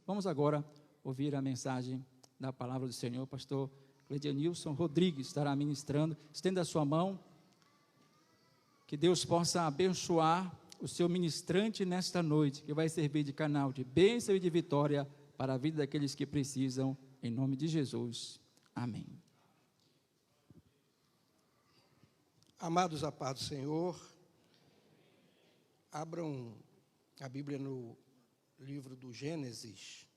Vamos agora ouvir a mensagem da palavra do Senhor. O pastor Cleidenilson Rodrigues estará ministrando. Estenda a sua mão, que Deus possa abençoar o seu ministrante nesta noite, que vai servir de canal de bênção e de vitória para a vida daqueles que precisam, em nome de Jesus. Amém. Amados, a paz do Senhor, abram a Bíblia no livro do Gênesis,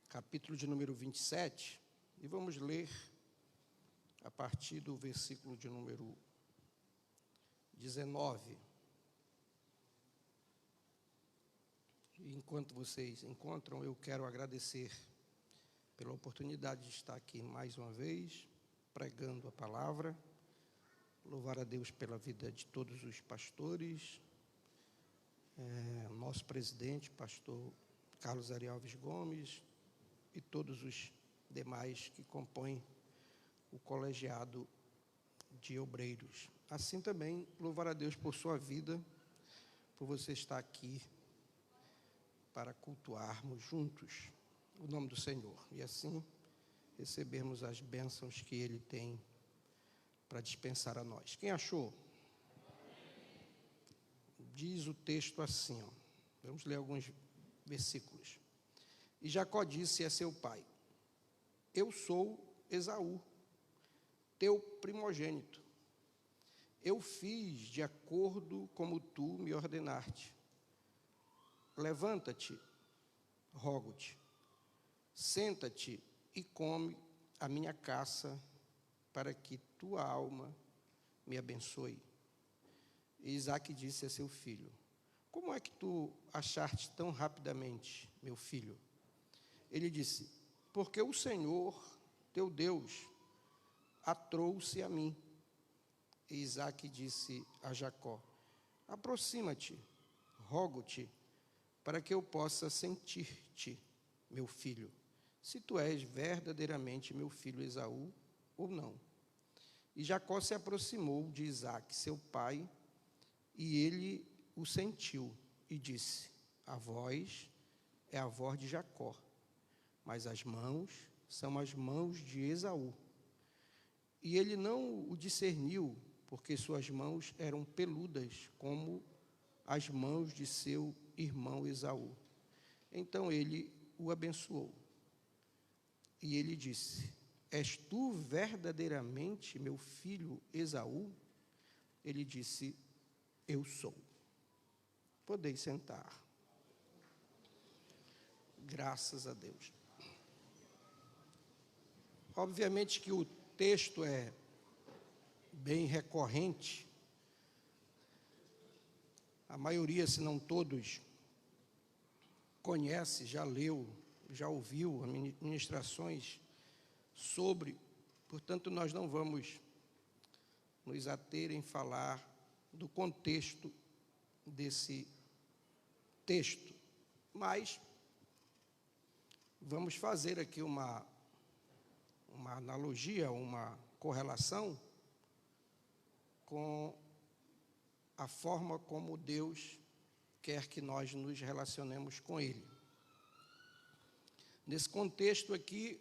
capítulo de número 27, e vamos ler a partir do versículo de número 19. E enquanto vocês encontram, eu quero agradecer pela oportunidade de estar aqui mais uma vez, pregando a palavra, louvar a Deus pela vida de todos os pastores, nosso presidente, pastor Carlos Ari Alves Gomes, e todos os demais que compõem o colegiado de obreiros. Assim também, louvar a Deus por sua vida, por você estar aqui para cultuarmos juntos o nome do Senhor, e assim recebermos as bênçãos que Ele tem para dispensar a nós. Quem achou? Diz o texto assim, vamos ler alguns versículos. E Jacó disse a seu pai: eu sou Esaú, teu primogênito. Eu fiz de acordo como tu me ordenaste. Levanta-te, rogo-te, senta-te e come a minha caça, para que tua alma me abençoe. E Isaque disse a seu filho: como é que tu achaste tão rapidamente, meu filho? Ele disse: porque o Senhor, teu Deus, a trouxe a mim. E Isaque disse a Jacó: aproxima-te, rogo-te, para que eu possa sentir-te, meu filho, se tu és verdadeiramente meu filho Esaú ou não. E Jacó se aproximou de Isaque, seu pai, e ele o sentiu e disse: a voz é a voz de Jacó, mas as mãos são as mãos de Esaú. E ele não o discerniu, porque suas mãos eram peludas, como as mãos de seu irmão Esaú. Então ele o abençoou. E ele disse: és tu verdadeiramente meu filho Esaú? Ele disse: eu sou. Podeis sentar. Graças a Deus. Obviamente que o texto é bem recorrente. A maioria, se não todos, conhece, já leu, já ouviu ministrações sobre. Portanto, nós não vamos nos ater em falar do contexto desse texto, mas vamos fazer aqui uma analogia, uma correlação com a forma como Deus quer que nós nos relacionemos com Ele. Nesse contexto aqui,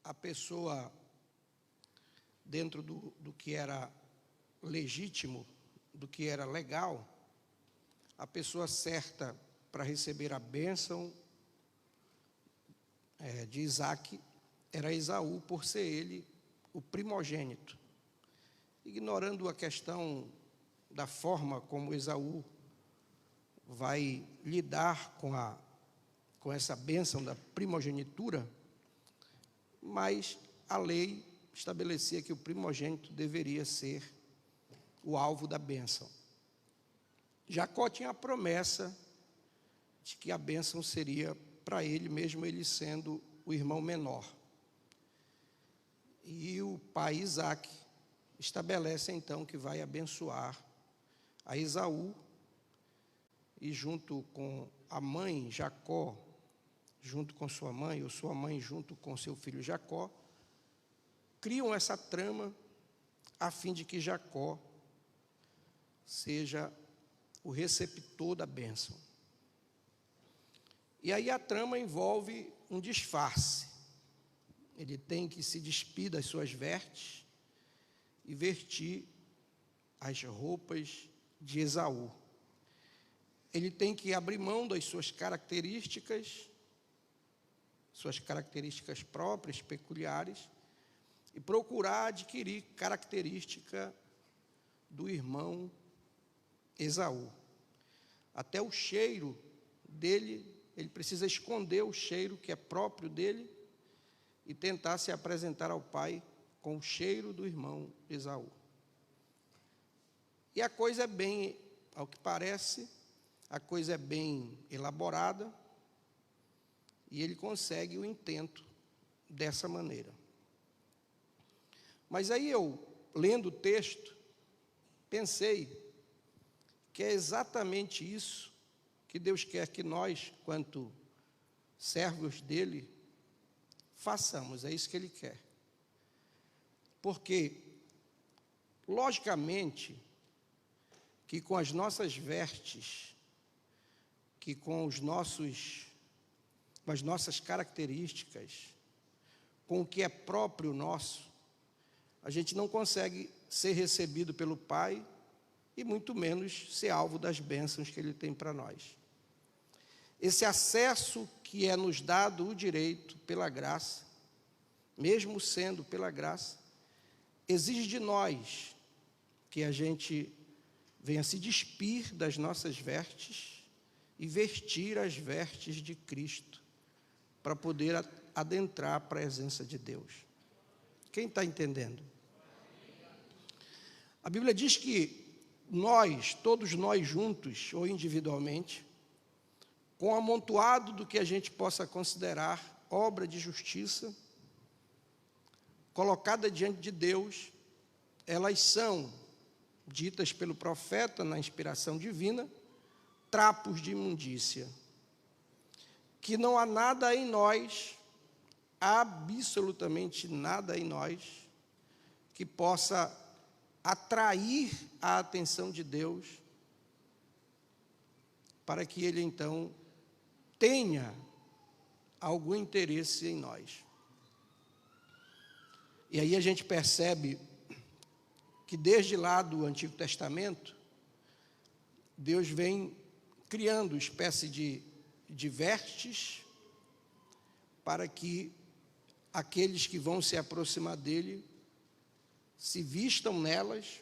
a pessoa, dentro do que era legítimo, do que era legal, a pessoa certa para receber a bênção de Isaque era Esaú, por ser ele o primogênito. Ignorando a questão da forma como Esaú vai lidar com essa bênção da primogenitura, mas a lei estabelecia que o primogênito deveria ser o alvo da bênção. Jacó tinha a promessa de que a bênção seria para ele, mesmo ele sendo o irmão menor. E o pai Isaque estabelece então que vai abençoar a Esaú, e junto com a mãe Jacó, junto com sua mãe, ou sua mãe junto com seu filho Jacó, criam essa trama a fim de que Jacó seja o receptor da bênção. E aí a trama envolve um disfarce. Ele tem que se despir das suas vestes e vestir as roupas de Esaú. Ele tem que abrir mão das suas características próprias, peculiares, e procurar adquirir característica do irmão Esaú. Até o cheiro dele, ele precisa esconder o cheiro que é próprio dele e tentar se apresentar ao pai com o cheiro do irmão Esaú. E a coisa é bem, ao que parece, a coisa é bem elaborada, e ele consegue o intento dessa maneira. Mas aí eu, lendo o texto, pensei que é exatamente isso que Deus quer que nós, quanto servos dele, façamos. É isso que ele quer. Porque, logicamente, que com as nossas vestes, que com as nossas características, com o que é próprio nosso, a gente não consegue ser recebido pelo Pai e muito menos ser alvo das bênçãos que Ele tem para nós. Esse acesso que é nos dado o direito pela graça, mesmo sendo pela graça, exige de nós que a gente venha se despir das nossas vestes e vestir as vestes de Cristo, para poder adentrar a presença de Deus. Quem está entendendo? A Bíblia diz que nós, todos nós juntos ou individualmente, com o amontoado do que a gente possa considerar obra de justiça, colocada diante de Deus, elas são, ditas pelo profeta na inspiração divina, trapos de imundícia. Que não há nada em nós, absolutamente nada em nós, que possa atrair a atenção de Deus, para que Ele então tenha algum interesse em nós. E aí a gente percebe que desde lá do Antigo Testamento, Deus vem criando espécie de vestes para que aqueles que vão se aproximar dele se vistam nelas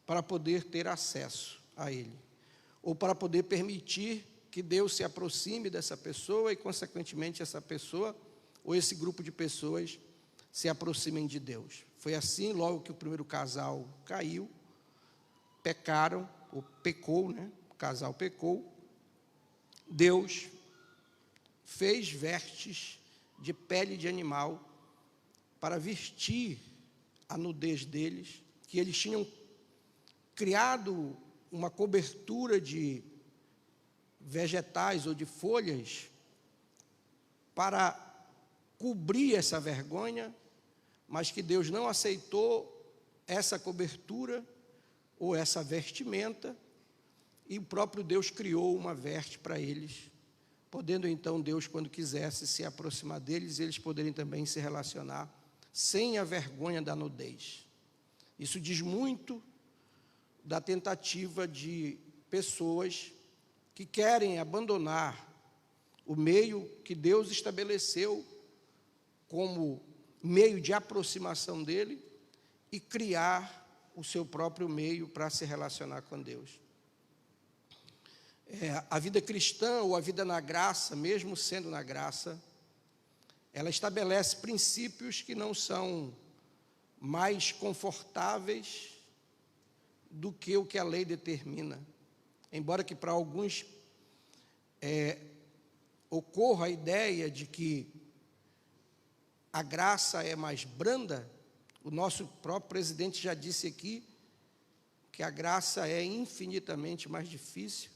para poder ter acesso a ele, ou para poder permitir que Deus se aproxime dessa pessoa e, consequentemente, essa pessoa ou esse grupo de pessoas se aproximem de Deus. Foi assim, logo que o primeiro casal caiu, pecaram, ou pecou, né? O casal pecou, Deus fez vestes de pele de animal para vestir a nudez deles, que eles tinham criado uma cobertura de vegetais ou de folhas para cobrir essa vergonha, mas que Deus não aceitou essa cobertura ou essa vestimenta, e o próprio Deus criou uma veste para eles, podendo então Deus, quando quisesse se aproximar deles, eles poderem também se relacionar sem a vergonha da nudez. Isso diz muito da tentativa de pessoas que querem abandonar o meio que Deus estabeleceu como meio de aproximação dele e criar o seu próprio meio para se relacionar com Deus. A vida cristã ou a vida na graça, mesmo sendo na graça, ela estabelece princípios que não são mais confortáveis do que o que a lei determina. Embora que para alguns ocorra a ideia de que a graça é mais branda, o nosso próprio presidente já disse aqui que a graça é infinitamente mais difícil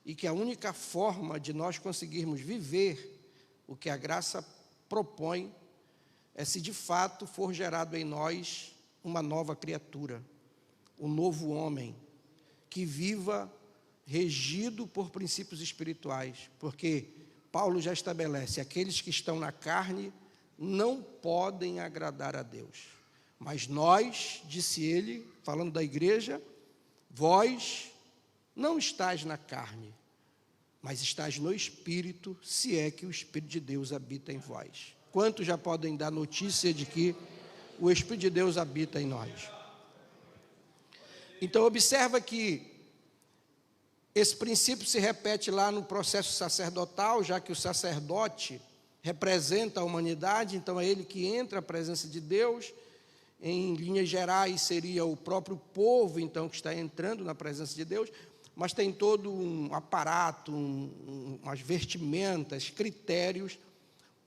e que a única forma de nós conseguirmos viver o que a graça propõe é se de fato for gerado em nós uma nova criatura, um novo homem, que viva regido por princípios espirituais, porque Paulo já estabelece: aqueles que estão na carne não podem agradar a Deus. Mas nós, disse ele, falando da igreja, vós não estáis na carne, mas estáis no Espírito, se é que o Espírito de Deus habita em vós. Quantos já podem dar notícia de que o Espírito de Deus habita em nós? Então, observa que esse princípio se repete lá no processo sacerdotal, já que o sacerdote representa a humanidade, então é ele que entra à presença de Deus. Em linhas gerais, seria o próprio povo, então, que está entrando na presença de Deus, mas tem todo um aparato, umas vestimentas, critérios,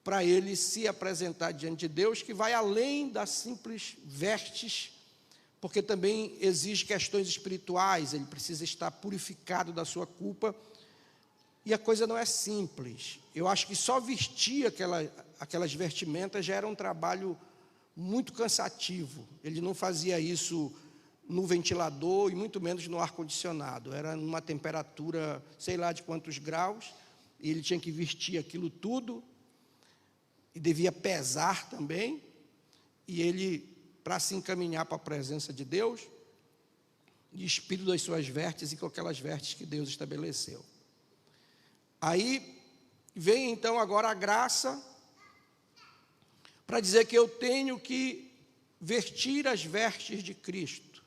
para ele se apresentar diante de Deus, que vai além das simples vestes, porque também exige questões espirituais, ele precisa estar purificado da sua culpa, e a coisa não é simples. Eu acho que só vestir aquelas vestimentas já era um trabalho muito cansativo. Ele não fazia isso no ventilador e muito menos no ar-condicionado. Era numa temperatura, sei lá de quantos graus, e ele tinha que vestir aquilo tudo, e devia pesar também, e ele, para se encaminhar para a presença de Deus, despido das suas vestes e com aquelas vestes que Deus estabeleceu. Aí vem então agora a graça, para dizer que eu tenho que vestir as vestes de Cristo.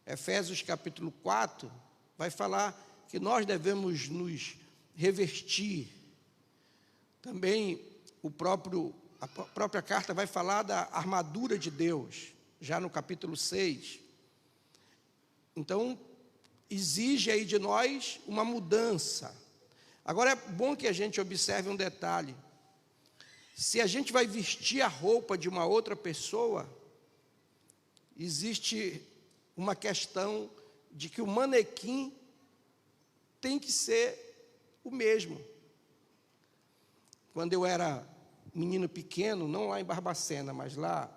Efésios capítulo 4 vai falar que nós devemos nos revestir. Também a própria carta vai falar da armadura de Deus, já no capítulo 6. Então, exige aí de nós uma mudança. Agora, é bom que a gente observe um detalhe. Se a gente vai vestir a roupa de uma outra pessoa, existe uma questão de que o manequim tem que ser o mesmo. Quando eu era menino pequeno, não lá em Barbacena, mas lá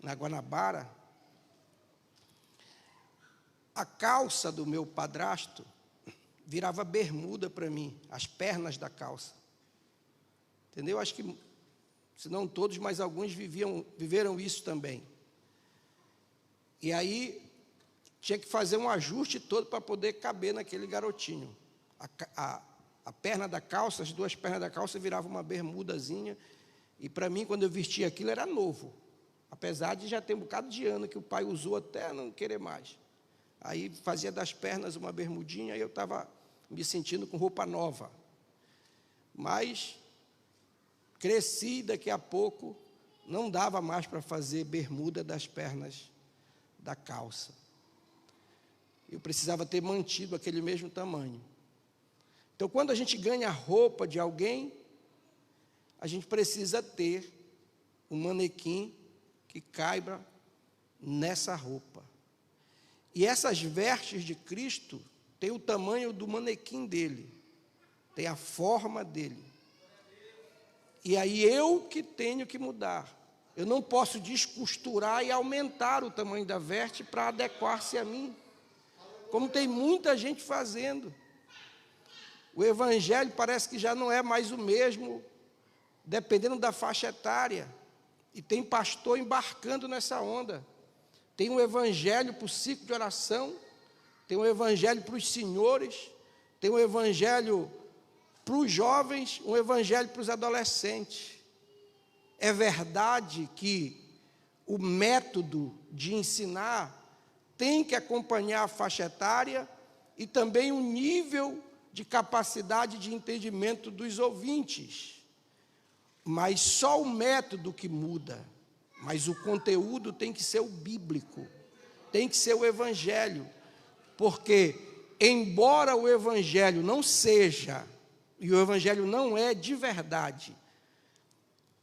na Guanabara, a calça do meu padrasto virava bermuda para mim, as pernas da calça. Entendeu? Acho que, se não todos, mas alguns viveram isso também. E aí, tinha que fazer um ajuste todo para poder caber naquele garotinho. A perna da calça, as duas pernas da calça viravam uma bermudazinha, e para mim, quando eu vestia aquilo, era novo. Apesar de já ter um bocado de ano que o pai usou até não querer mais. Aí fazia das pernas uma bermudinha, e eu estava me sentindo com roupa nova. Mas cresci, daqui a pouco não dava mais para fazer bermuda das pernas da calça. Eu precisava ter mantido aquele mesmo tamanho. Então, quando a gente ganha a roupa de alguém, a gente precisa ter um manequim que caiba nessa roupa. E essas vestes de Cristo têm o tamanho do manequim dele, tem a forma dele. E aí eu que tenho que mudar. Eu não posso descosturar e aumentar o tamanho da veste para adequar-se a mim, como tem muita gente fazendo. O evangelho parece que já não é mais o mesmo, dependendo da faixa etária. E tem pastor embarcando nessa onda. Tem um evangelho para o ciclo de oração, tem um evangelho para os senhores, tem um evangelho para os jovens, um evangelho para os adolescentes. É verdade que o método de ensinar tem que acompanhar a faixa etária e também o nível de capacidade de entendimento dos ouvintes. Mas só o método que muda, mas o conteúdo tem que ser o bíblico, tem que ser o evangelho, porque embora o evangelho não seja, e o evangelho não é de verdade,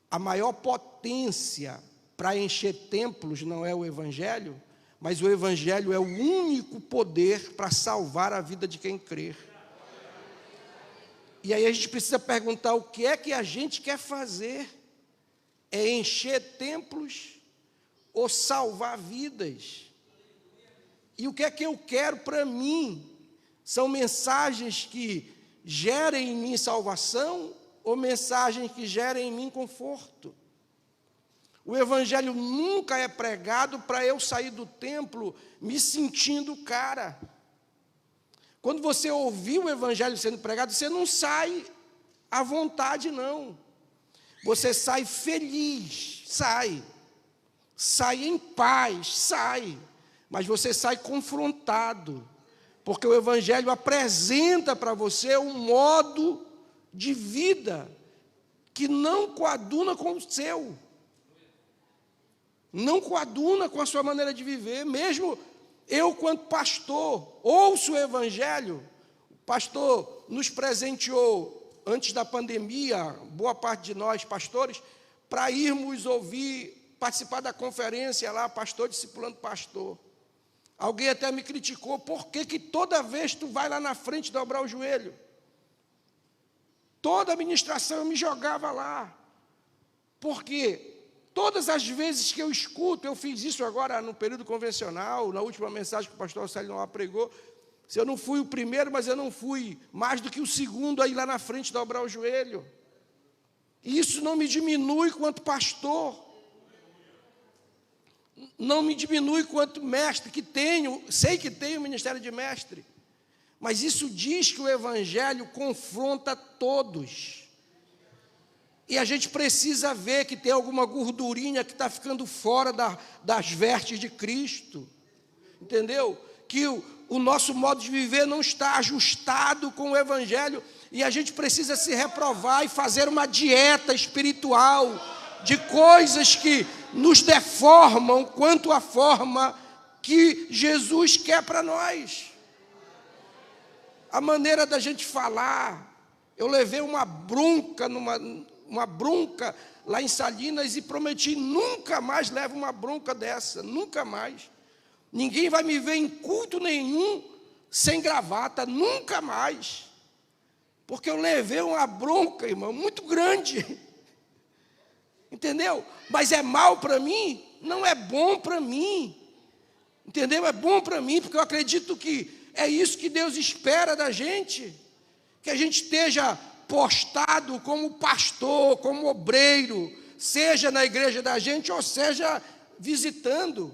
a maior potência para encher templos não é o evangelho, mas o evangelho é o único poder para salvar a vida de quem crer. E aí a gente precisa perguntar o que é que a gente quer fazer. É encher templos ou salvar vidas? E o que é que eu quero para mim? São mensagens que gerem em mim salvação ou mensagens que gerem em mim conforto. O evangelho nunca é pregado para eu sair do templo me sentindo cara. Quando você ouvir o evangelho sendo pregado, você não sai à vontade, não. Você sai feliz, sai em paz, mas você sai confrontado, porque o evangelho apresenta para você um modo de vida que não coaduna com o seu, não coaduna com a sua maneira de viver. Mesmo eu, quanto pastor, ouço o evangelho. O pastor nos presenteou, antes da pandemia, boa parte de nós, pastores, para irmos ouvir, participar da conferência lá, pastor discipulando pastor. Alguém até me criticou, por que toda vez tu vai lá na frente dobrar o joelho? Toda a ministração eu me jogava lá. Por quê? Todas as vezes que eu escuto, eu fiz isso agora no período convencional, na última mensagem que o pastor Célio Noah pregou. Se eu não fui o primeiro, mas eu não fui mais do que o segundo a ir lá na frente dobrar o joelho. E isso não me diminui quanto pastor. Não me diminui quanto mestre, que tenho, sei que tenho o ministério de mestre. Mas isso diz que o evangelho confronta todos. E a gente precisa ver que tem alguma gordurinha que está ficando fora das vestes de Cristo. Entendeu? Que o nosso modo de viver não está ajustado com o evangelho. E a gente precisa se reprovar e fazer uma dieta espiritual de coisas que nos deformam quanto à forma que Jesus quer para nós. A maneira da gente falar. Eu levei uma bronca lá em Salinas e prometi, nunca mais levo uma bronca dessa, nunca mais. Ninguém vai me ver em culto nenhum sem gravata, nunca mais. Porque eu levei uma bronca, irmão, muito grande. Entendeu? Mas é mal para mim? Não é bom para mim. Entendeu? É bom para mim, porque eu acredito que é isso que Deus espera da gente. Que a gente esteja postado como pastor, como obreiro, seja na igreja da gente ou seja visitando.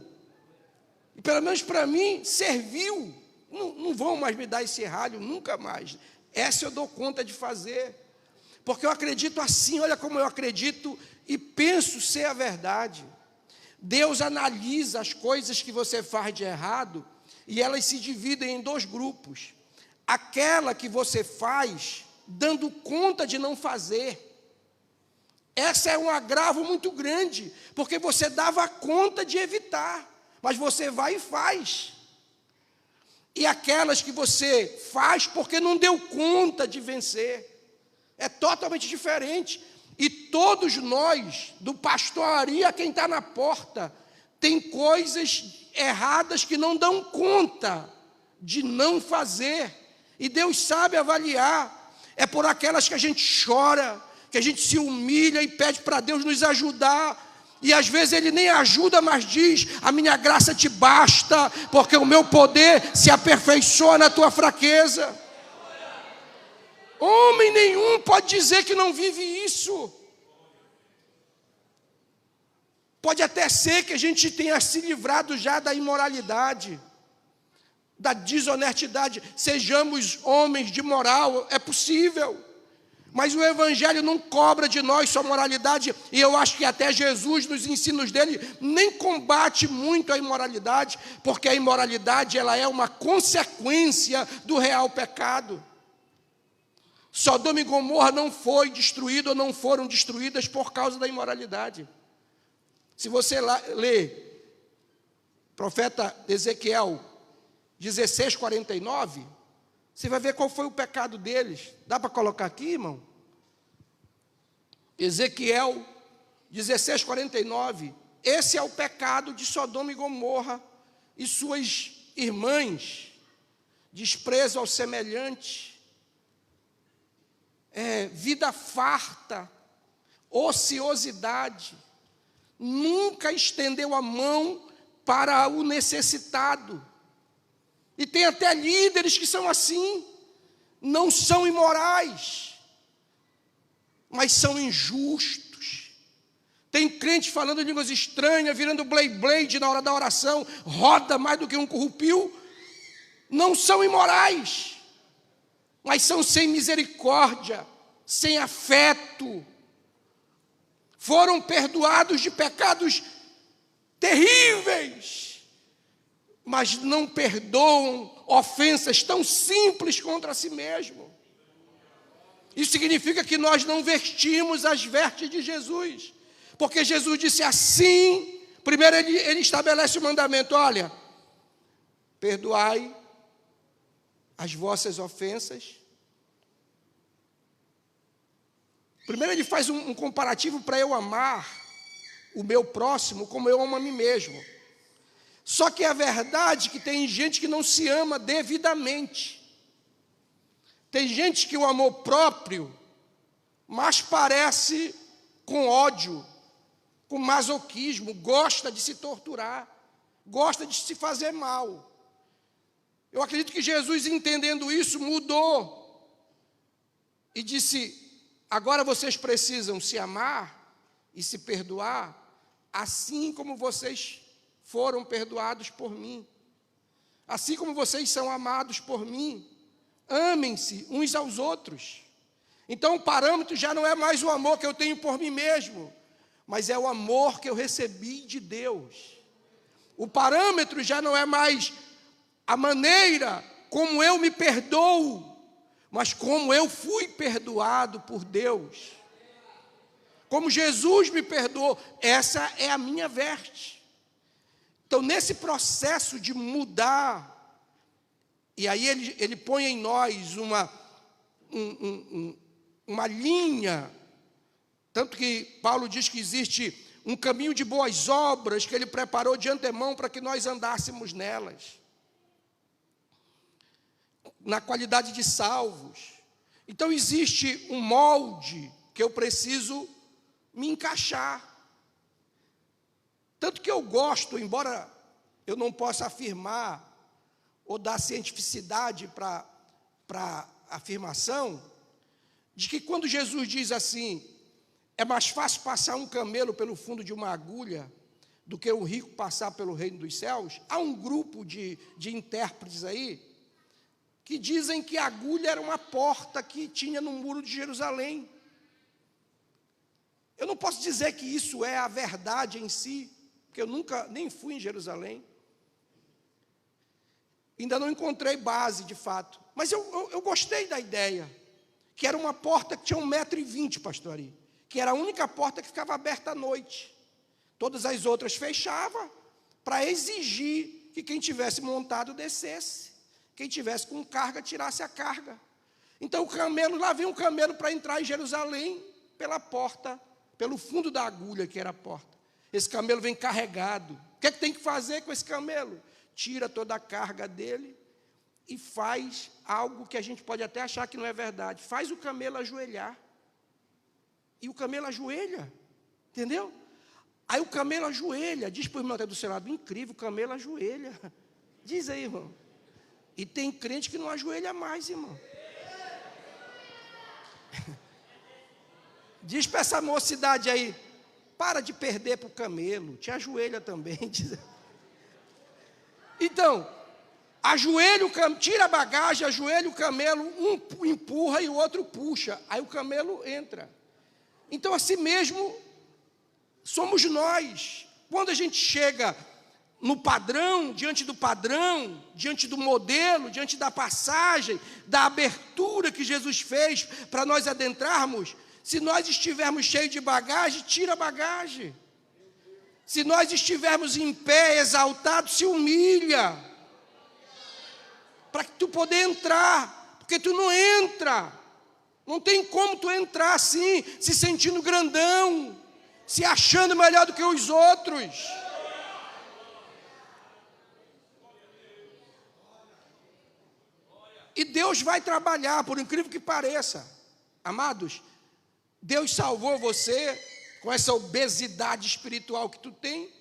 E pelo menos para mim serviu. Não vão mais me dar esse ralho, nunca mais. Essa eu dou conta de fazer. Porque eu acredito assim, olha como eu acredito e penso ser a verdade. Deus analisa as coisas que você faz de errado e elas se dividem em dois grupos. Aquela que você faz dando conta de não fazer. Essa é um agravo muito grande, porque você dava conta de evitar, mas você vai e faz. E aquelas que você faz porque não deu conta de vencer. É totalmente diferente. E todos nós, do pastor Ari a quem está na porta, tem coisas erradas que não dão conta de não fazer. E Deus sabe avaliar. É por aquelas que a gente chora, que a gente se humilha e pede para Deus nos ajudar. E às vezes Ele nem ajuda, mas diz, a minha graça te basta, porque o meu poder se aperfeiçoa na tua fraqueza. Homem nenhum pode dizer que não vive isso. Pode até ser que a gente tenha se livrado já da imoralidade, da desonestidade, sejamos homens de moral, é possível. Mas o evangelho não cobra de nós sua moralidade, e eu acho que até Jesus, nos ensinos dele, nem combate muito a imoralidade, porque a imoralidade ela é uma consequência do real pecado. Sodoma e Gomorra não foi destruído ou não foram destruídas por causa da imoralidade. Se você lê profeta Ezequiel 16:49, você vai ver qual foi o pecado deles. Dá para colocar aqui, irmão? Ezequiel 16:49. Esse é o pecado de Sodoma e Gomorra e suas irmãs. Desprezo ao semelhante, vida farta, ociosidade. Nunca estendeu a mão para o necessitado. E tem até líderes que são assim. não são imorais, mas são injustos. Tem crente falando em línguas estranhas, virando blade na hora da oração, roda mais do que um currupio. Não são imorais, mas são sem misericórdia, sem afeto. Foram perdoados de pecados terríveis, mas não perdoam ofensas tão simples contra si mesmo. Isso significa que nós não vestimos as vestes de Jesus, porque Jesus disse assim. Primeiro ele estabelece o mandamento: olha, perdoai as vossas ofensas. Primeiro ele faz um comparativo para eu amar o meu próximo como eu amo a mim mesmo. Só que é verdade que tem gente que não se ama devidamente. Tem gente que o amor próprio mais parece com ódio, com masoquismo, gosta de se torturar, gosta de se fazer mal. Eu acredito que Jesus, entendendo isso, mudou e disse: agora vocês precisam se amar e se perdoar, assim como vocês foram perdoados por mim. Assim como vocês são amados por mim, amem-se uns aos outros. Então o parâmetro já não é mais o amor que eu tenho por mim mesmo, mas é o amor que eu recebi de Deus. O parâmetro já não é mais a maneira como eu me perdoo, mas como eu fui perdoado por Deus. Como Jesus me perdoou, essa é a minha veste. Então, nesse processo de mudar, e aí ele põe em nós uma linha, tanto que Paulo diz que existe um caminho de boas obras que ele preparou de antemão para que nós andássemos nelas, na qualidade de salvos. Então existe um molde que eu preciso me encaixar. Tanto que eu gosto, embora eu não possa afirmar ou dar cientificidade para a afirmação, de que quando Jesus diz assim: é mais fácil passar um camelo pelo fundo de uma agulha do que o rico passar pelo reino dos céus, há um grupo de intérpretes aí que dizem que a agulha era uma porta que tinha no muro de Jerusalém. Eu não posso dizer que isso é a verdade em si, porque eu nunca nem fui em Jerusalém. Ainda não encontrei base, de fato. Mas eu gostei da ideia, que era uma porta que tinha 1,20 m, pastor Ari, que era a única porta que ficava aberta à noite. Todas as outras fechavam para exigir que quem tivesse montado descesse. Quem tivesse com carga, tirasse a carga. Então o camelo, lá vem um camelo para entrar em Jerusalém pela porta, pelo fundo da agulha que era a porta. Esse camelo vem carregado. O que é que tem que fazer com esse camelo? Tira toda a carga dele e faz algo que a gente pode até achar que não é verdade. Faz o camelo ajoelhar. E o camelo ajoelha, entendeu? Aí o camelo ajoelha, diz para o irmão até do seu lado: incrível, o camelo ajoelha. Diz aí, irmão. E tem crente que não ajoelha mais, irmão. Diz para essa mocidade aí: para de perder para o camelo, te ajoelha também. Então, ajoelha o camelo, tira a bagagem, ajoelha o camelo, um empurra e o outro puxa, aí o camelo entra. Então, assim mesmo, somos nós. Quando a gente chega no padrão, diante do modelo, diante da passagem, da abertura que Jesus fez para nós adentrarmos, se nós estivermos cheios de bagagem, tira a bagagem. Se nós estivermos em pé, exaltado, se humilha, para que tu poder entrar, porque tu não entra, não tem como tu entrar assim, se sentindo grandão, se achando melhor do que os outros. E Deus vai trabalhar, por incrível que pareça. Amados, Deus salvou você com essa obesidade espiritual que tu tem,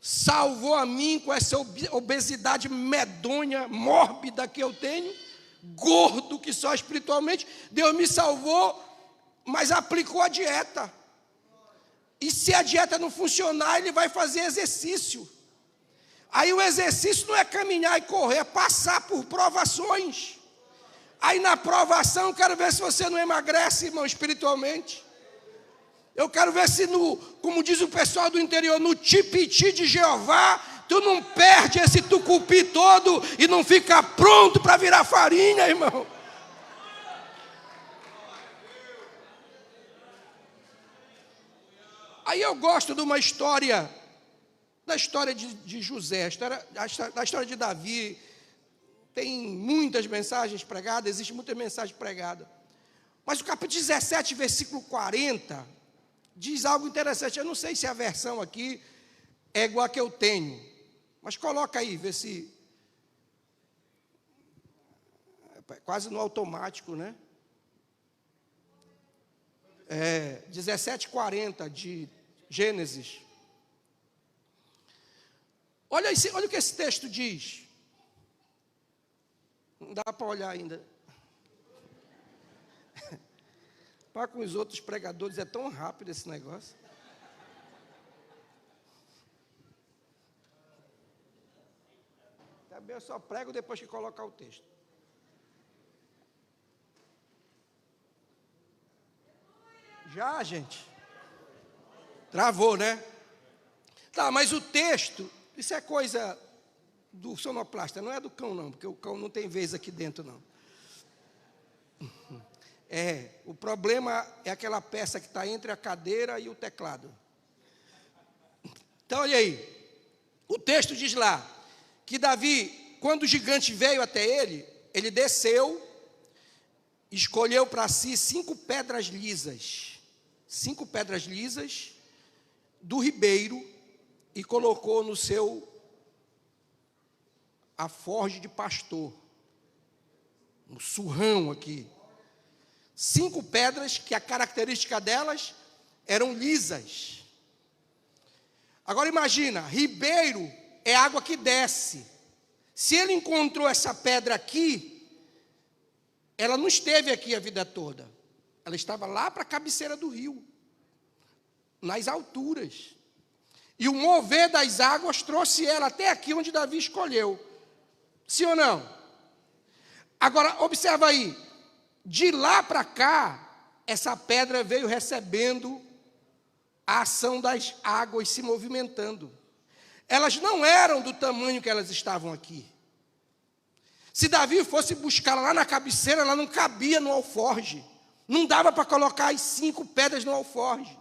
salvou a mim com essa obesidade medonha, mórbida que eu tenho. gordo que só espiritualmente. Deus me salvou, mas aplicou a dieta. E se a dieta não funcionar, ele vai fazer exercício. Aí o exercício não é caminhar e correr, é passar por provações. Aí na provação, eu quero ver se você não emagrece, irmão, espiritualmente. Eu quero ver se, como diz o pessoal do interior, no tipiti de Jeová, tu não perde esse tucupi todo e não fica pronto para virar farinha, irmão. Aí eu gosto de uma história, da história de José, da história de Davi. Tem muitas mensagens pregadas, existe muita mensagem pregada. Mas o capítulo 17, versículo 40, diz algo interessante. Eu não sei se a versão aqui é igual a que eu tenho, mas coloca aí, vê se... Quase no automático, né? 17:40 de Gênesis. Olha o que esse texto diz. Não dá para olhar ainda. Para com os outros pregadores, é tão rápido esse negócio. Também eu só prego depois que colocar o texto. Já, gente? Travou, né? Tá, mas o texto, isso é coisa do sonoplasta, não é do cão não, porque o cão não tem vez aqui dentro não. O problema é aquela peça que está entre a cadeira e o teclado. Então, olha aí, o texto diz lá, que Davi, quando o gigante veio até ele desceu, escolheu para si 5 pedras lisas do ribeiro e colocou no seu alforje de pastor, um surrão aqui. 5 pedras que a característica delas eram lisas. Agora imagina, ribeiro é água que desce. Se ele encontrou essa pedra aqui, ela não esteve aqui a vida toda. Ela estava lá para a cabeceira do rio, nas alturas. E o mover das águas trouxe ela até aqui onde Davi escolheu. Sim ou não? Agora, observa aí. De lá para cá, essa pedra veio recebendo a ação das águas se movimentando. Elas não eram do tamanho que elas estavam aqui. Se Davi fosse buscá-la lá na cabeceira, ela não cabia no alforje. Não dava para colocar as 5 pedras no alforje.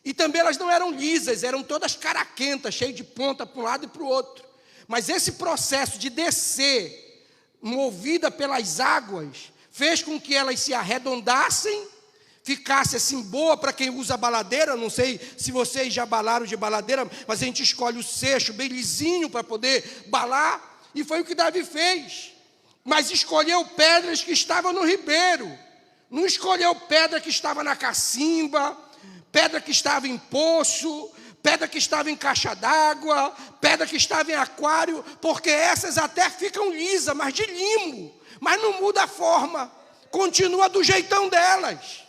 E também elas não eram lisas, eram todas caraquentas, cheias de ponta para um lado e para o outro. Mas esse processo de descer, movida pelas águas, fez com que elas se arredondassem, ficasse assim boa para quem usa baladeira. Não sei se vocês já balaram de baladeira, mas a gente escolhe o seixo bem lisinho para poder balar. E foi o que Davi fez. Mas escolheu pedras que estavam no ribeiro. Não escolheu pedra que estava na cacimba, pedra que estava em poço, pedra que estava em caixa d'água, pedra que estava em aquário, porque essas até ficam lisas, mas de limo, mas não muda a forma, continua do jeitão delas.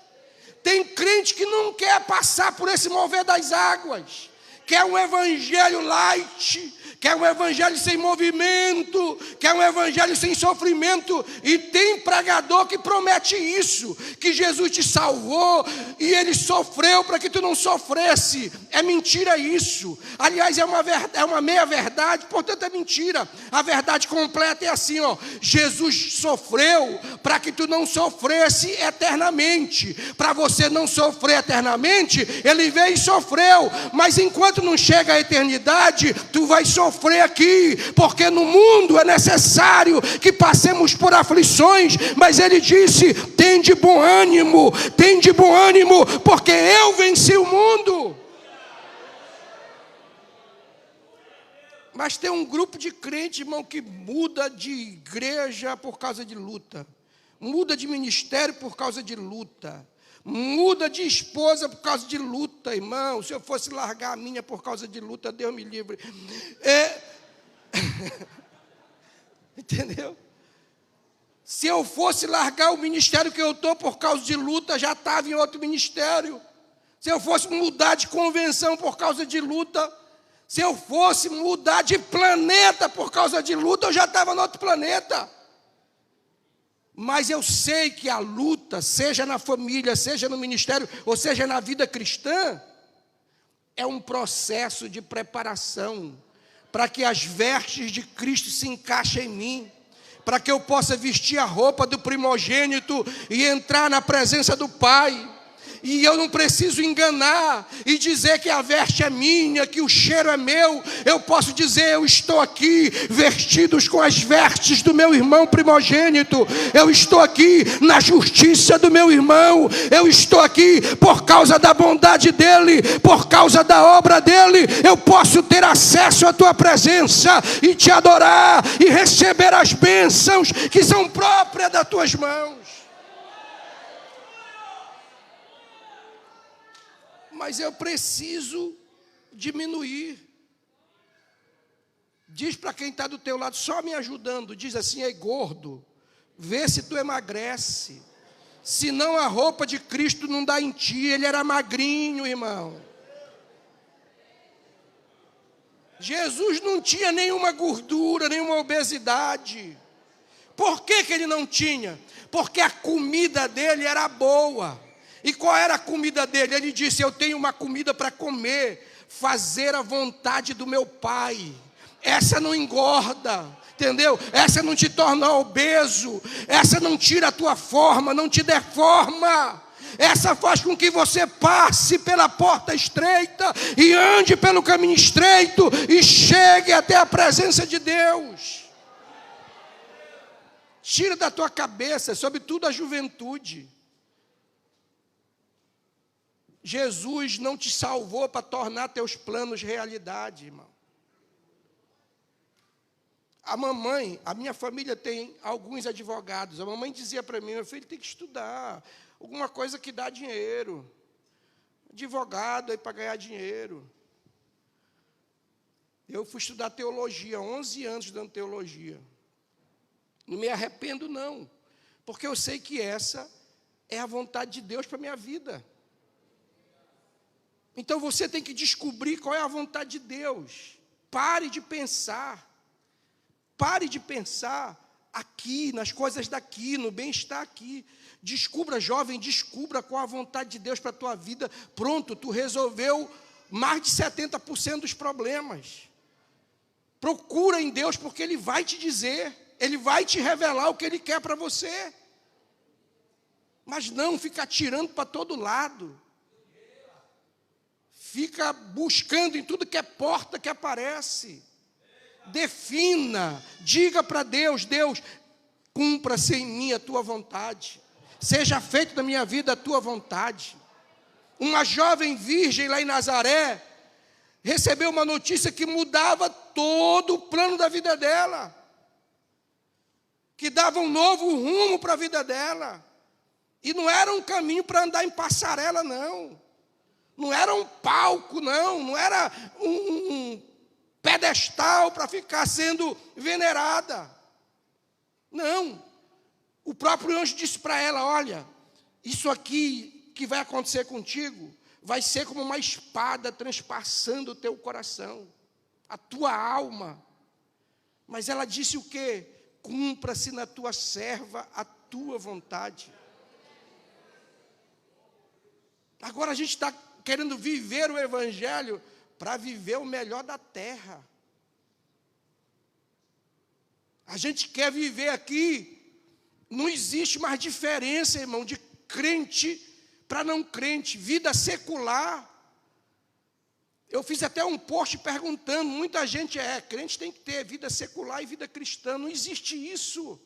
Tem crente que não quer passar por esse mover das águas, quer um evangelho light, quer um evangelho sem movimento, quer um evangelho sem sofrimento. E tem pregador que promete isso, que Jesus te salvou e ele sofreu para que tu não sofresse. É mentira isso. Aliás, é uma meia verdade, portanto é mentira. A verdade completa é assim, ó: Jesus sofreu para que tu não sofresse eternamente. Para você não sofrer eternamente, ele veio e sofreu. Mas enquanto não chega a eternidade, tu vai sofrer aqui, porque no mundo é necessário que passemos por aflições, mas ele disse: tem de bom ânimo, porque eu venci o mundo. Mas tem um grupo de crente, irmão, que muda de igreja por causa de luta, muda de ministério por causa de luta, muda de esposa por causa de luta, irmão. Se eu fosse largar a minha por causa de luta, Deus me livre. Entendeu? Se eu fosse largar o ministério que eu estou por causa de luta, já estava em outro ministério. Se eu fosse mudar de convenção por causa de luta, se eu fosse mudar de planeta por causa de luta, eu já estava em outro planeta. Mas eu sei que a luta, seja na família, seja no ministério, ou seja na vida cristã, é um processo de preparação para que as vestes de Cristo se encaixem em mim, para que eu possa vestir a roupa do primogênito e entrar na presença do Pai. E eu não preciso enganar e dizer que a veste é minha, que o cheiro é meu. Eu posso dizer, eu estou aqui vestidos com as vestes do meu irmão primogênito. Eu estou aqui na justiça do meu irmão. Eu estou aqui por causa da bondade dele, por causa da obra dele. Eu posso ter acesso à tua presença e te adorar e receber as bênçãos que são próprias das tuas mãos. Mas eu preciso diminuir. Diz para quem está do teu lado, só me ajudando, diz assim, ei gordo, vê se tu emagrece. Senão a roupa de Cristo não dá em ti, ele era magrinho, irmão. Jesus não tinha nenhuma gordura, nenhuma obesidade. Por que ele não tinha? Porque a comida dele era boa. E qual era a comida dele? Ele disse, eu tenho uma comida para comer, fazer a vontade do meu Pai. Essa não engorda, entendeu? Essa não te torna obeso, essa não tira a tua forma, não te deforma. Essa faz com que você passe pela porta estreita e ande pelo caminho estreito e chegue até a presença de Deus. Tira da tua cabeça, sobretudo a juventude. Jesus não te salvou para tornar teus planos realidade, irmão. A minha família tem alguns advogados. A mamãe dizia para mim, meu filho tem que estudar, alguma coisa que dá dinheiro. Advogado aí para ganhar dinheiro. Eu fui estudar teologia, 11 anos estudando teologia. Não me arrependo não, porque eu sei que essa é a vontade de Deus para a minha vida. Então você tem que descobrir qual é a vontade de Deus. Pare de pensar aqui, nas coisas daqui, no bem-estar aqui. Descubra, jovem, descubra qual a vontade de Deus para a tua vida. Pronto, tu resolveu mais de 70% dos problemas. Procura em Deus, porque Ele vai te dizer, Ele vai te revelar o que Ele quer para você. Mas não fica atirando para todo lado. Fica buscando em tudo que é porta que aparece. Defina, diga para Deus, Deus, cumpra-se em mim a tua vontade. Seja feita na minha vida a tua vontade. Uma jovem virgem lá em Nazaré recebeu uma notícia que mudava todo o plano da vida dela. Que dava um novo rumo para a vida dela. E não era um caminho para andar em passarela, não. Não era um palco, não era um pedestal para ficar sendo venerada. Não. O próprio anjo disse para ela, olha, isso aqui que vai acontecer contigo, vai ser como uma espada transpassando o teu coração, a tua alma. Mas ela disse o quê? Cumpra-se na tua serva a tua vontade. Agora a gente está querendo viver o Evangelho para viver o melhor da terra. A gente quer viver aqui, não existe mais diferença, irmão, de crente para não crente, vida secular. Eu fiz até um post perguntando, muita gente crente tem que ter vida secular e vida cristã, não existe isso.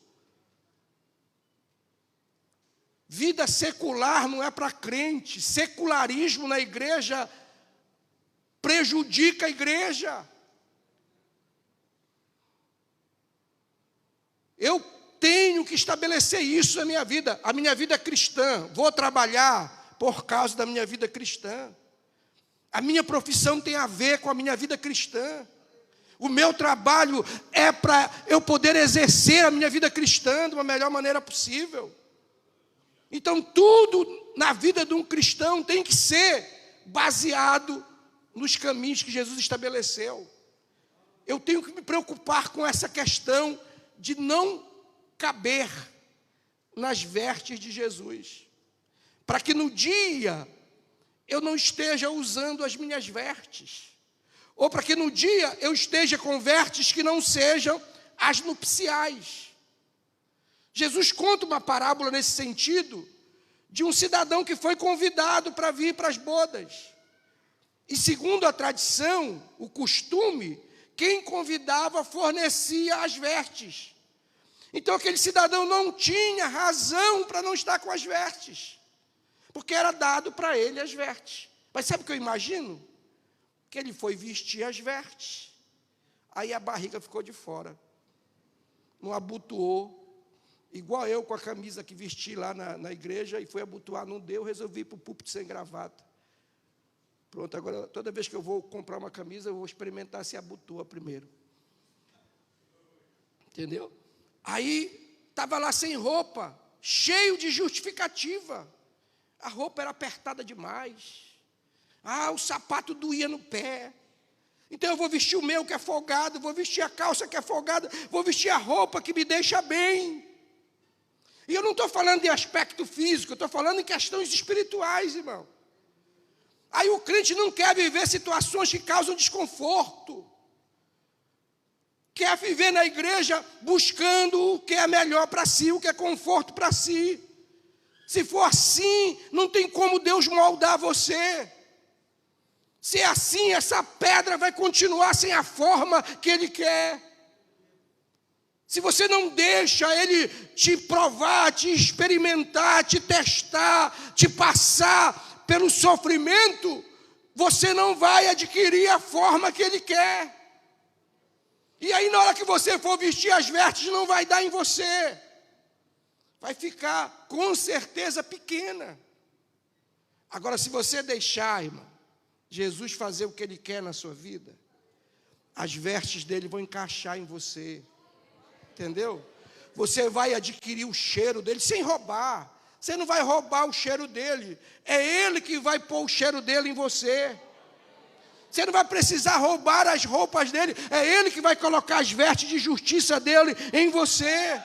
Vida secular não é para crente. Secularismo na igreja prejudica a igreja. Eu tenho que estabelecer isso na minha vida. A minha vida é cristã. Vou trabalhar por causa da minha vida cristã. A minha profissão tem a ver com a minha vida cristã. O meu trabalho é para eu poder exercer a minha vida cristã de uma melhor maneira possível. Então, tudo na vida de um cristão tem que ser baseado nos caminhos que Jesus estabeleceu. Eu tenho que me preocupar com essa questão de não caber nas vestes de Jesus, para que no dia eu não esteja usando as minhas vestes, ou para que no dia eu esteja com vestes que não sejam as nupciais. Jesus conta uma parábola nesse sentido, de um cidadão que foi convidado para vir para as bodas. E segundo a tradição, o costume, quem convidava fornecia as vestes. Então aquele cidadão não tinha razão para não estar com as vestes, porque era dado para ele as vestes. Mas sabe o que eu imagino? Que ele foi vestir as vestes, aí a barriga ficou de fora, não abotoou, igual eu com a camisa que vesti lá na igreja, e foi abotoar, não deu, resolvi ir para o púlpito sem gravata. Pronto, agora toda vez que eu vou comprar uma camisa, eu vou experimentar se abotoa primeiro. Entendeu? Aí, estava lá sem roupa, cheio de justificativa. A roupa era apertada demais. O sapato doía no pé. Então eu vou vestir o meu que é folgado, vou vestir a calça que é folgada, vou vestir a roupa que me deixa bem. E eu não estou falando de aspecto físico, eu estou falando em questões espirituais, irmão. Aí o crente não quer viver situações que causam desconforto. Quer viver na igreja buscando o que é melhor para si, o que é conforto para si. Se for assim, não tem como Deus moldar você. Se é assim, essa pedra vai continuar sem a forma que Ele quer. Se você não deixa Ele te provar, te experimentar, te testar, te passar pelo sofrimento, você não vai adquirir a forma que Ele quer. E aí, na hora que você for vestir as vestes, não vai dar em você. Vai ficar, com certeza, pequena. Agora, se você deixar, irmão, Jesus fazer o que Ele quer na sua vida, as vestes dele vão encaixar em você. Entendeu? Você vai adquirir o cheiro dele sem roubar. Você não vai roubar o cheiro dele. É Ele que vai pôr o cheiro dele em você. Você não vai precisar roubar as roupas dele. É Ele que vai colocar as vestes de justiça dele em você.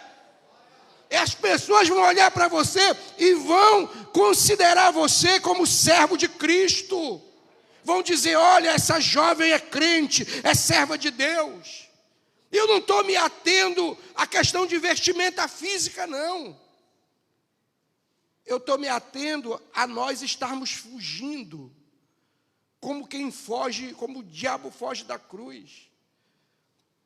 E as pessoas vão olhar para você e vão considerar você como servo de Cristo. Vão dizer, olha, essa jovem é crente, é serva de Deus. Eu não estou me atendo à questão de vestimenta física, não. Eu estou me atendo a nós estarmos fugindo, como quem foge, como o diabo foge da cruz,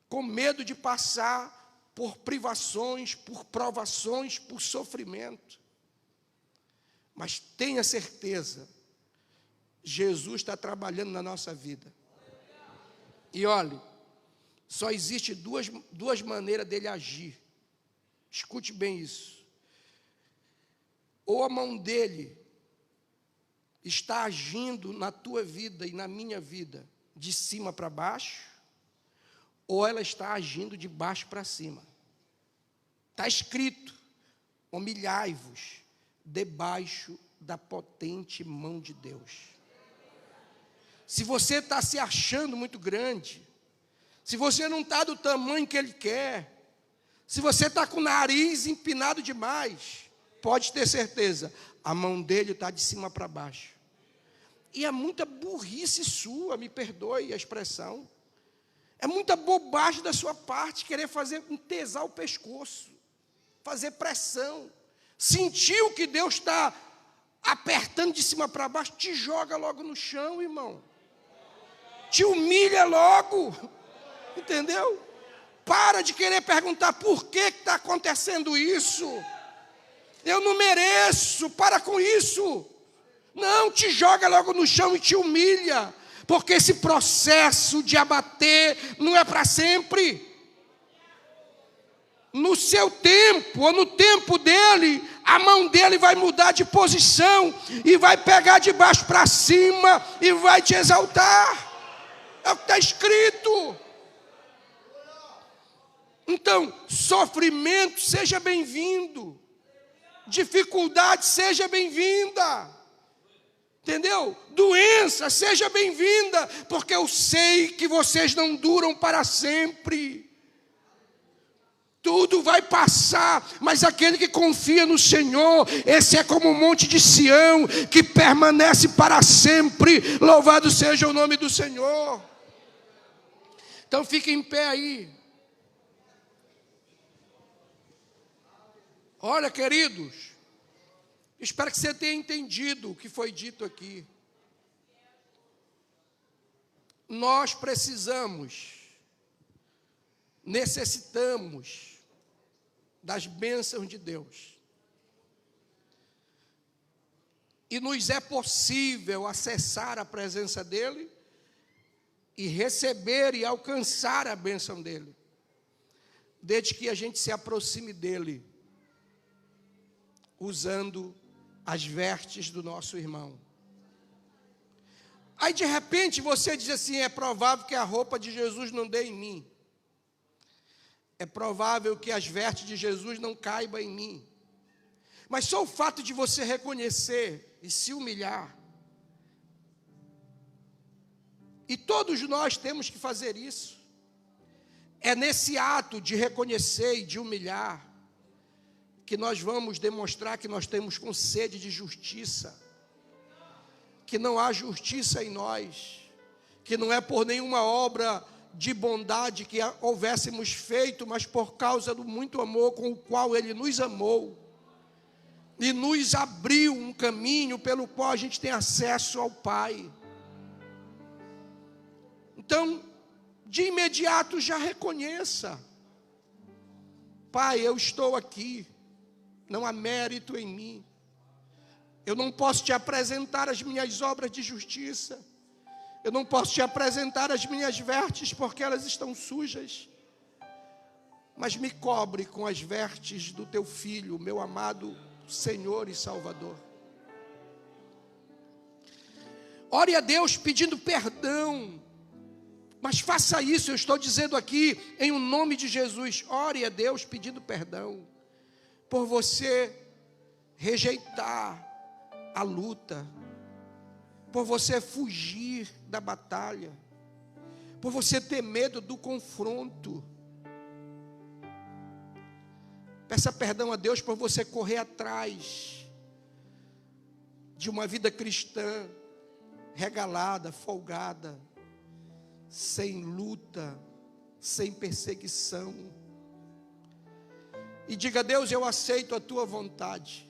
com medo de passar por privações, por provações, por sofrimento. Mas tenha certeza, Jesus está trabalhando na nossa vida. E olhe, só existe duas maneiras dele agir. Escute bem isso. Ou a mão dele está agindo na tua vida e na minha vida de cima para baixo, ou ela está agindo de baixo para cima. Está escrito, humilhai-vos debaixo da potente mão de Deus. Se você está se achando muito grande, se você não está do tamanho que Ele quer, se você está com o nariz empinado demais, pode ter certeza, a mão dele está de cima para baixo. E é muita burrice sua, me perdoe a expressão. É muita bobagem da sua parte querer entesar o pescoço, fazer pressão, sentir o que Deus está apertando de cima para baixo, te joga logo no chão, irmão. Te humilha logo, entendeu? Para de querer perguntar por que está acontecendo isso. Eu não mereço, para com isso. Não, te joga logo no chão e te humilha, porque esse processo de abater não é para sempre. No seu tempo, ou no tempo dele, a mão dele vai mudar de posição e vai pegar de baixo para cima e vai te exaltar. É o que está escrito. Então, sofrimento, seja bem-vindo. Dificuldade, seja bem-vinda. Entendeu? Doença, seja bem-vinda, porque eu sei que vocês não duram para sempre. Tudo vai passar, mas aquele que confia no Senhor, esse é como um monte de Sião, que permanece para sempre. Louvado seja o nome do Senhor. Então fique em pé aí. Olha, queridos, espero que você tenha entendido o que foi dito aqui. Nós necessitamos das bênçãos de Deus. E nos é possível acessar a presença dEle e receber e alcançar a bênção dEle, desde que a gente se aproxime dEle, usando as vestes do nosso irmão. Aí de repente você diz assim: é provável que a roupa de Jesus não dê em mim. É provável que as vestes de Jesus não caibam em mim. Mas só o fato de você reconhecer e se humilhar, e todos nós temos que fazer isso, é nesse ato de reconhecer e de humilhar, que nós vamos demonstrar que nós temos com sede de justiça, que não há justiça em nós, que não é por nenhuma obra de bondade que houvéssemos feito, mas por causa do muito amor com o qual Ele nos amou, e nos abriu um caminho pelo qual a gente tem acesso ao Pai. Então, de imediato já reconheça: Pai, eu estou aqui, não há mérito em mim, eu não posso te apresentar as minhas obras de justiça, eu não posso te apresentar as minhas vestes, porque elas estão sujas, mas me cobre com as vestes do teu Filho, meu amado Senhor e Salvador. Ore a Deus pedindo perdão, mas faça isso, eu estou dizendo aqui, em o nome de Jesus. Ore a Deus pedindo perdão por você rejeitar a luta, por você fugir da batalha, por você ter medo do confronto. Peça perdão a Deus por você correr atrás de uma vida cristã regalada, folgada, sem luta, sem perseguição. E diga: Deus, eu aceito a tua vontade.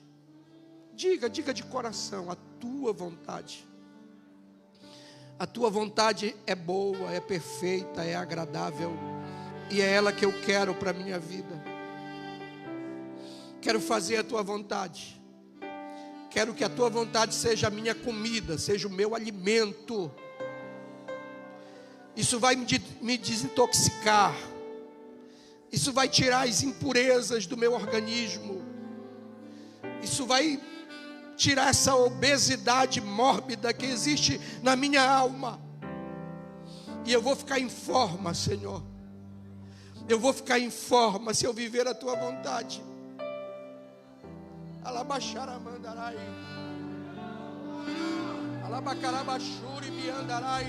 Diga de coração: a tua vontade. A tua vontade é boa, é perfeita, é agradável, e é ela que eu quero para a minha vida. Quero fazer a tua vontade. Quero que a tua vontade seja a minha comida, seja o meu alimento. Isso vai me desintoxicar. Isso vai tirar as impurezas do meu organismo. Isso vai tirar essa obesidade mórbida que existe na minha alma. E eu vou ficar em forma, Senhor. Eu vou ficar em forma se eu viver a tua vontade. Alabaxaramandarai. Alabacarabachuri biandarai.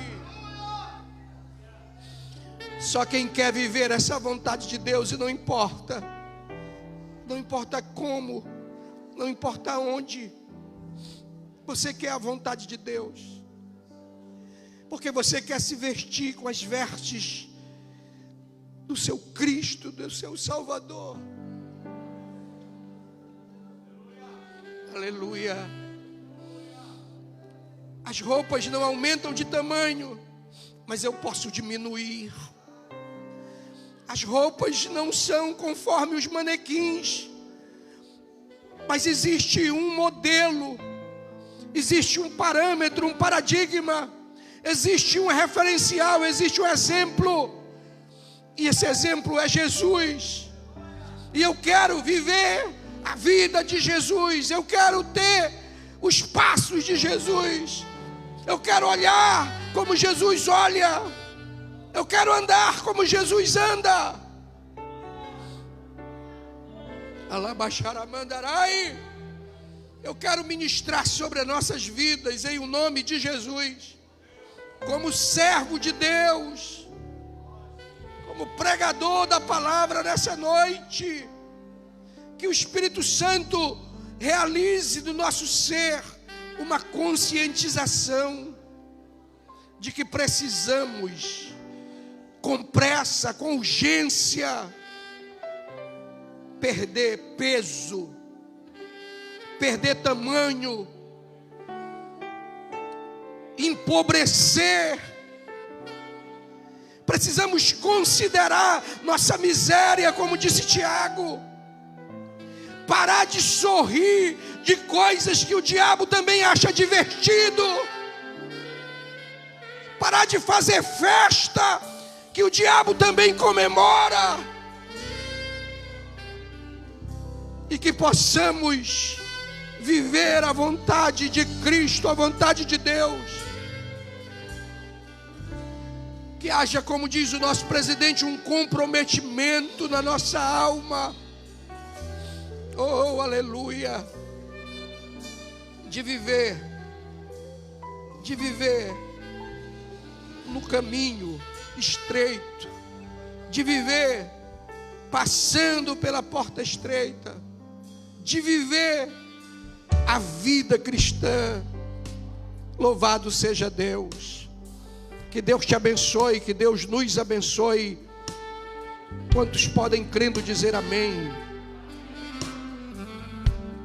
Só quem quer viver essa vontade de Deus, e não importa como, não importa onde, você quer a vontade de Deus, porque você quer se vestir com as vestes do seu Cristo, do seu Salvador. Aleluia. As roupas não aumentam de tamanho, mas eu posso diminuir. As roupas não são conforme os manequins, mas existe um modelo, existe um parâmetro, um paradigma, existe um referencial, existe um exemplo, e esse exemplo é Jesus. E eu quero viver a vida de Jesus, eu quero ter os passos de Jesus, eu quero olhar como Jesus olha, eu quero andar como Jesus anda. Alabaxaramandarai. Eu quero ministrar sobre as nossas vidas em o nome de Jesus, como servo de Deus, como pregador da palavra nessa noite. Que o Espírito Santo realize no nosso ser uma conscientização de que precisamos, com pressa, com urgência, perder peso, perder tamanho, empobrecer. Precisamos considerar nossa miséria, como disse Tiago. Parar de sorrir de coisas que o diabo também acha divertido. Parar de fazer festa que o diabo também comemora. E que possamos viver a vontade de Cristo, a vontade de Deus. Que haja, como diz o nosso presidente, um comprometimento na nossa alma. Oh, aleluia. De viver no caminho estreito, de viver passando pela porta estreita, de viver a vida cristã. Louvado seja Deus. Que Deus te abençoe, que Deus nos abençoe. Quantos podem crendo dizer amém?